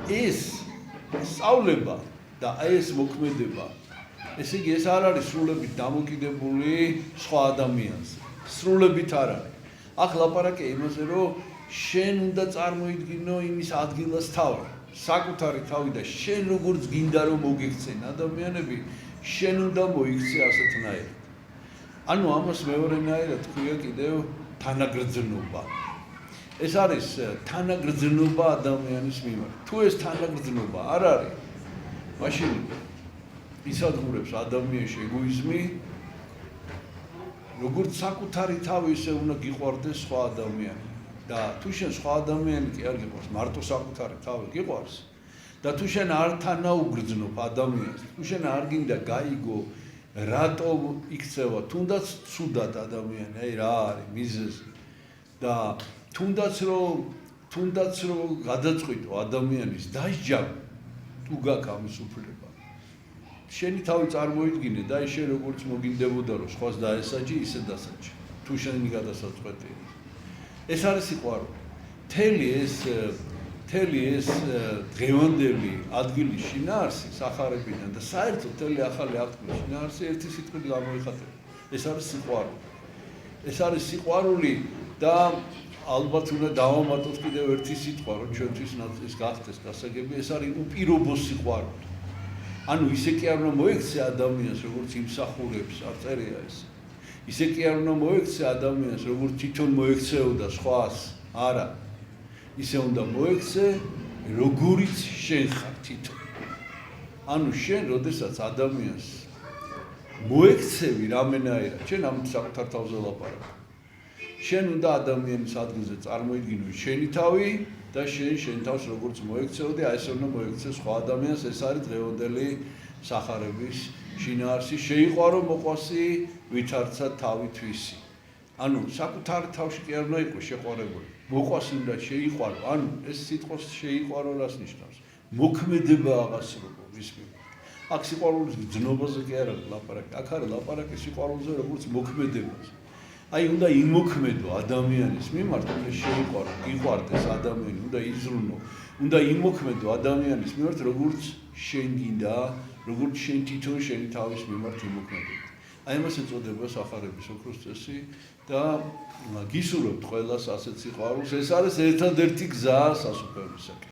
ეს სწავლება და ეს მოქმედება, ესე იგი ეს არ არის სრულებით დამოკიდებული სხვა ადამიანზე. სრულებით არ არის. აქ ლაპარაკია იმაზე, რომ შენ უნდა წარმოიდგინო იმის ადგილას თავი, საკუთარი თავი და შენ როგორც გინდა რომ მოგიქცენ ადამიანები, შენ უნდა მოიქცე ასეთნაირად. ანუ ამას მეორენაირად თქვია კიდევ თანაგრძნობა. ეს არის თანაგრძნობა ადამიანის მიმართ. თუ ეს თანაგრძნობა არ არის, მაშინ ისადგურებს ადამიანში ეგოიზმი, როგორც საკუთარი თავი ისე უნდა გიყვარდეს სხვა ადამიანი. და თუ შენ სხვა ადამიანი კი არ გიყვარს, მარტო საკუთარი თავი გიყვარს და თუ შენ არ თანაუგრძნობ ადამიანს, თუ შენ არ გინდა გაიგო რატომ იქცევა თუნდაც ცუდად ადამიანი, აი რა არის მიზეზი და თუნდაც რომ გადაწყვიტო ადამიანის დასჯა თუ გაქვს ამის უფლება. შენი თავი წარმოიდგინე და აი შენ როგორც მოგინდებოდა რომ სხვას დაესაჯი, ისე დასაჯი. თუ შენი გადასაწყვეტია. ეს არის სიყვარული. მთელი ეს დღევანდელი ადგილის შინაარსი სახარებიდან და საერთოდ მთელი ახალი ადგილის შინაარსი ერთი სიტყვით გამოიხატება. ეს არის სიყვარული. ეს არის სიყვარული და ალბათ უნდა დავამატოთ კიდევ ერთი სიტყვა, რომ ჩვენთვის ის გახდეს გასაგები, ეს არის უპირობო სიყვარული. ანუ ისე კი არ უნდა მოექცე ადამიანს, როგორც იმსახურებს, არ წერია ეს. ისე კი არ უნდა მოექცე ადამიანს, როგორც თვითონ მოექცეოდა სხვას, არა. ისე უნდა მოექცე, როგორიც შენ ხარ თვითონ. ანუ შენ, როდესაც ადამიანს მოექცევი რამენაირად, შენ ამ საკუთარ თავზე ლაპარაკობ. შენ უნდა ადამიანის ადგილზე წარმოიდგინო შენი თავი და შენ თავს როგორც მოექცეოდი, აი ესე უნდა მოექცე სხვა ადამიანს, ეს არის დღევანდელი სახარების შინაარსი, შეიყვარო მოყვასი, ვითარცა თავი თვისი. ანუ საკუთარი თავში კი არ უნდა იყოს შეყვარებული. მოყვასი უნდა შეიყვარო, ანუ ეს სიტყვა შეიყვარო რას ნიშნავს? მოქმედება აღასრულო ვის მიმართ. აქ სიყვარულის გრძნობაზე კი არ არის ლაპარაკი, აქ არის ლაპარაკი სიყვარულზე როგორც მოქმედებაზე. აი უნდა იმოქმედო ადამიანის მიმართ, უნდა შეიყვარო, იყვარდეს ადამიანი, უნდა იზრუნო, უნდა იმოქმედო ადამიანის მიმართ, როგორც შენ გინდა, როგორც შენ თვითონ შენი თავის მიმართ იმოქმედებდი. აი ამას ეწოდება სახარების ოქროს წესი და გისურვებთ ყველას ასეთ სიყვარულს. ეს არის ერთადერთი გზა სასופველისაკენ.